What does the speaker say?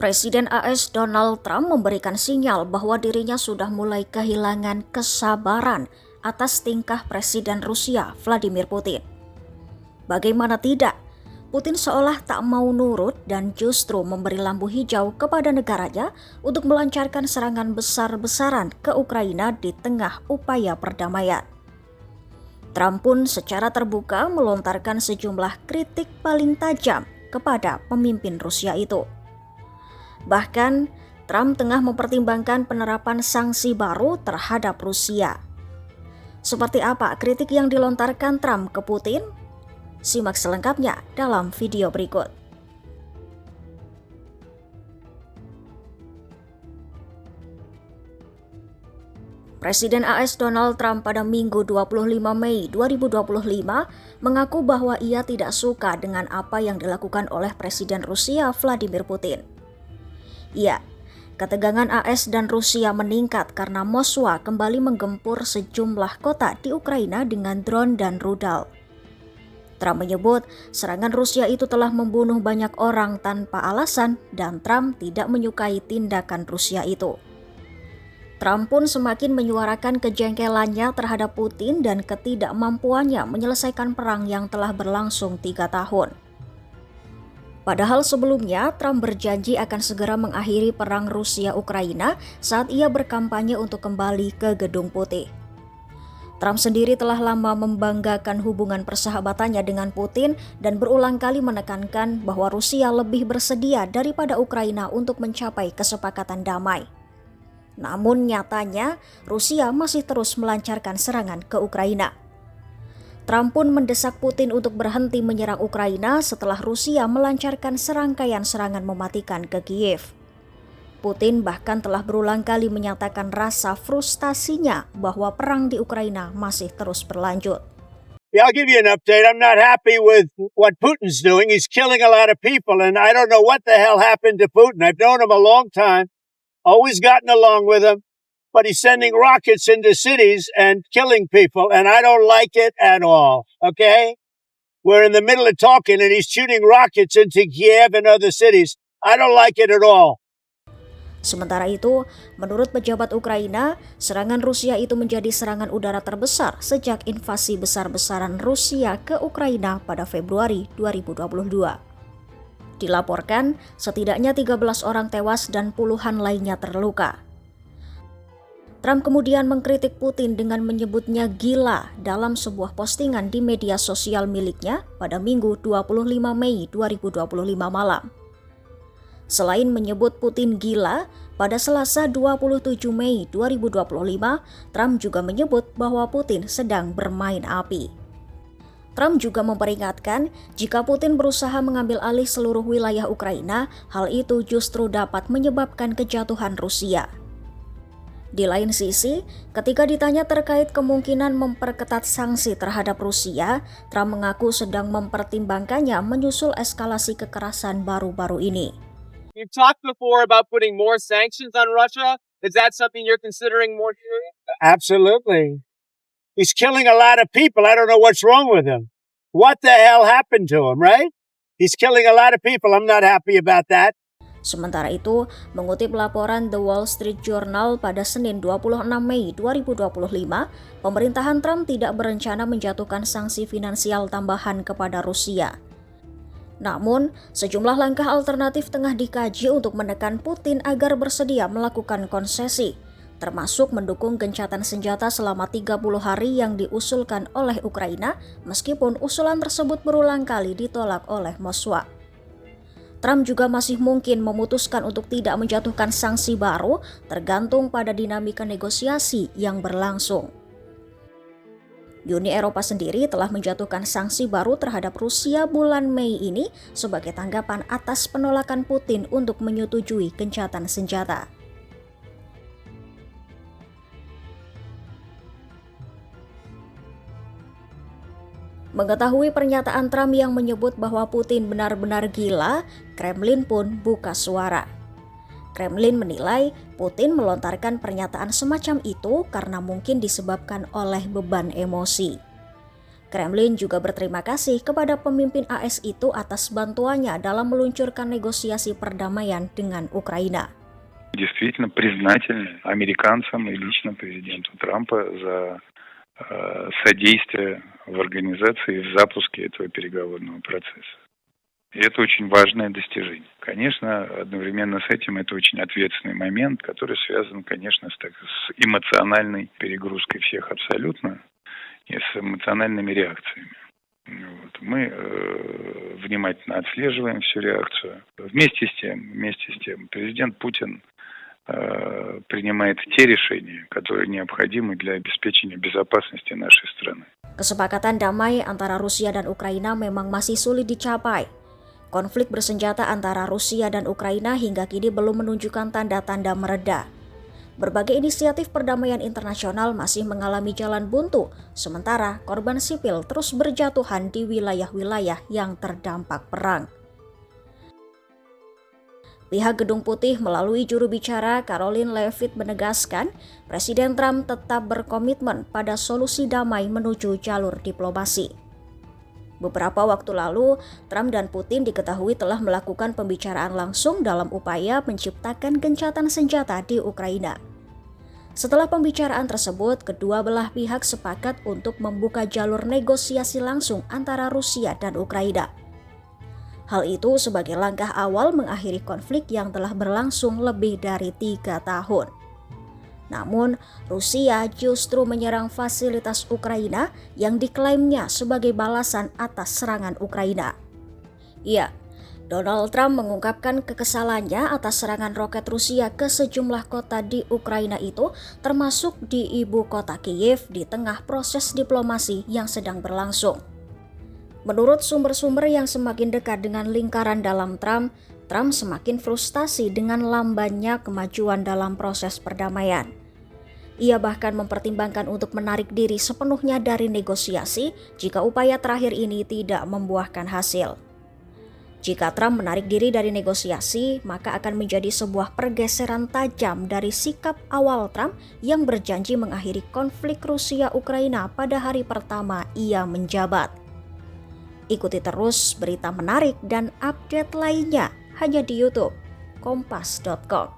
Presiden AS Donald Trump memberikan sinyal bahwa dirinya sudah mulai kehilangan kesabaran atas tingkah Presiden Rusia Vladimir Putin. Bagaimana tidak, Putin seolah tak mau nurut dan justru memberi lampu hijau kepada negaranya untuk melancarkan serangan besar-besaran ke Ukraina di tengah upaya perdamaian. Trump pun secara terbuka melontarkan sejumlah kritik paling tajam kepada pemimpin Rusia itu. Bahkan, Trump tengah mempertimbangkan penerapan sanksi baru terhadap Rusia. Seperti apa kritik yang dilontarkan Trump ke Putin? Simak selengkapnya dalam video berikut. Presiden AS Donald Trump pada Minggu 25 Mei 2025 mengaku bahwa ia tidak suka dengan apa yang dilakukan oleh Presiden Rusia Vladimir Putin. Ya, ketegangan AS dan Rusia meningkat karena Moskwa kembali menggempur sejumlah kota di Ukraina dengan drone dan rudal. Trump menyebut serangan Rusia itu telah membunuh banyak orang tanpa alasan dan Trump tidak menyukai tindakan Rusia itu. Trump pun semakin menyuarakan kejengkelannya terhadap Putin dan ketidakmampuannya menyelesaikan perang yang telah berlangsung 3 tahun. Padahal sebelumnya, Trump berjanji akan segera mengakhiri perang Rusia-Ukraina saat ia berkampanye untuk kembali ke Gedung Putih. Trump sendiri telah lama membanggakan hubungan persahabatannya dengan Putin dan berulang kali menekankan bahwa Rusia lebih bersedia daripada Ukraina untuk mencapai kesepakatan damai. Namun nyatanya, Rusia masih terus melancarkan serangan ke Ukraina. Trump pun mendesak Putin untuk berhenti menyerang Ukraina setelah Rusia melancarkan serangkaian serangan mematikan ke Kiev. Putin bahkan telah berulang kali menyatakan rasa frustasinya bahwa perang di Ukraina masih terus berlanjut. Yeah, I'll give you an update. I'm not happy with what Putin's doing. He's killing a lot of people, and I don't know what the hell happened to Putin. I've known him a long time, always gotten along with him, but he's sending rockets into cities and killing people, and I don't like it at all, okay? We're in the middle of talking, and he's shooting rockets into Kiev and other cities. I don't like it at all. Sementara itu, menurut pejabat Ukraina, serangan Rusia itu menjadi serangan udara terbesar sejak invasi besar-besaran Rusia ke Ukraina pada Februari 2022. Dilaporkan, setidaknya 13 orang tewas dan puluhan lainnya terluka. Trump kemudian mengkritik Putin dengan menyebutnya gila dalam sebuah postingan di media sosial miliknya pada Minggu 25 Mei 2025 malam. Selain menyebut Putin gila, pada Selasa 27 Mei 2025, Trump juga menyebut bahwa Putin sedang bermain api. Trump juga memperingatkan jika Putin berusaha mengambil alih seluruh wilayah Ukraina, hal itu justru dapat menyebabkan kejatuhan Rusia. Di lain sisi, ketika ditanya terkait kemungkinan memperketat sanksi terhadap Rusia, Trump mengaku sedang mempertimbangkannya menyusul eskalasi kekerasan baru-baru ini. You've talked before about putting more sanctions on Russia. Is that something you're considering more serious? Absolutely. He's killing a lot of people. I don't know what's wrong with him. What the hell happened to him, right? He's killing a lot of people. I'm not happy about that. Sementara itu, mengutip laporan The Wall Street Journal pada Senin 26 Mei 2025, pemerintahan Trump tidak berencana menjatuhkan sanksi finansial tambahan kepada Rusia. Namun, sejumlah langkah alternatif tengah dikaji untuk menekan Putin agar bersedia melakukan konsesi, termasuk mendukung gencatan senjata selama 30 hari yang diusulkan oleh Ukraina, meskipun usulan tersebut berulang kali ditolak oleh Moskwa. Trump juga masih mungkin memutuskan untuk tidak menjatuhkan sanksi baru, tergantung pada dinamika negosiasi yang berlangsung. Uni Eropa sendiri telah menjatuhkan sanksi baru terhadap Rusia bulan Mei ini sebagai tanggapan atas penolakan Putin untuk menyetujui gencatan senjata. Mengetahui pernyataan Trump yang menyebut bahwa Putin benar-benar gila, Kremlin pun buka suara. Kremlin menilai Putin melontarkan pernyataan semacam itu karena mungkin disebabkan oleh beban emosi. Kremlin juga berterima kasih kepada pemimpin AS itu atas bantuannya dalam meluncurkan negosiasi perdamaian dengan Ukraina. Действительно признательны американцам и лично президенту Трампа за содействие в организации и в запуске этого переговорного процесса. И это очень важное достижение. Конечно, одновременно с этим это очень ответственный момент, который связан, конечно, с эмоциональной перегрузкой всех абсолютно и с эмоциональными реакциями. Вот. Мы внимательно отслеживаем всю реакцию. Вместе с тем, президент Путин принимает те решения, которые необходимы для обеспечения безопасности нашей страны. Kesepakatan damai antara Rusia dan Ukraina memang masih sulit dicapai. Konflik bersenjata antara Rusia dan Ukraina hingga kini belum menunjukkan tanda-tanda mereda. Berbagai inisiatif perdamaian internasional masih mengalami jalan buntu, sementara korban sipil terus berjatuhan di wilayah-wilayah yang terdampak perang. Pihak Gedung Putih melalui juru bicara Karoline Leavitt menegaskan, Presiden Trump tetap berkomitmen pada solusi damai menuju jalur diplomasi. Beberapa waktu lalu, Trump dan Putin diketahui telah melakukan pembicaraan langsung dalam upaya menciptakan gencatan senjata di Ukraina. Setelah pembicaraan tersebut, kedua belah pihak sepakat untuk membuka jalur negosiasi langsung antara Rusia dan Ukraina. Hal itu sebagai langkah awal mengakhiri konflik yang telah berlangsung lebih dari 3 tahun. Namun, Rusia justru menyerang fasilitas Ukraina yang diklaimnya sebagai balasan atas serangan Ukraina. Ya, Donald Trump mengungkapkan kekesalannya atas serangan roket Rusia ke sejumlah kota di Ukraina itu, termasuk di ibu kota Kiev di tengah proses diplomasi yang sedang berlangsung. Menurut sumber-sumber yang semakin dekat dengan lingkaran dalam Trump semakin frustasi dengan lambannya kemajuan dalam proses perdamaian. Ia bahkan mempertimbangkan untuk menarik diri sepenuhnya dari negosiasi jika upaya terakhir ini tidak membuahkan hasil. Jika Trump menarik diri dari negosiasi, maka akan menjadi sebuah pergeseran tajam dari sikap awal Trump yang berjanji mengakhiri konflik Rusia-Ukraina pada hari pertama ia menjabat. Ikuti terus berita menarik dan update lainnya hanya di YouTube Kompas.com.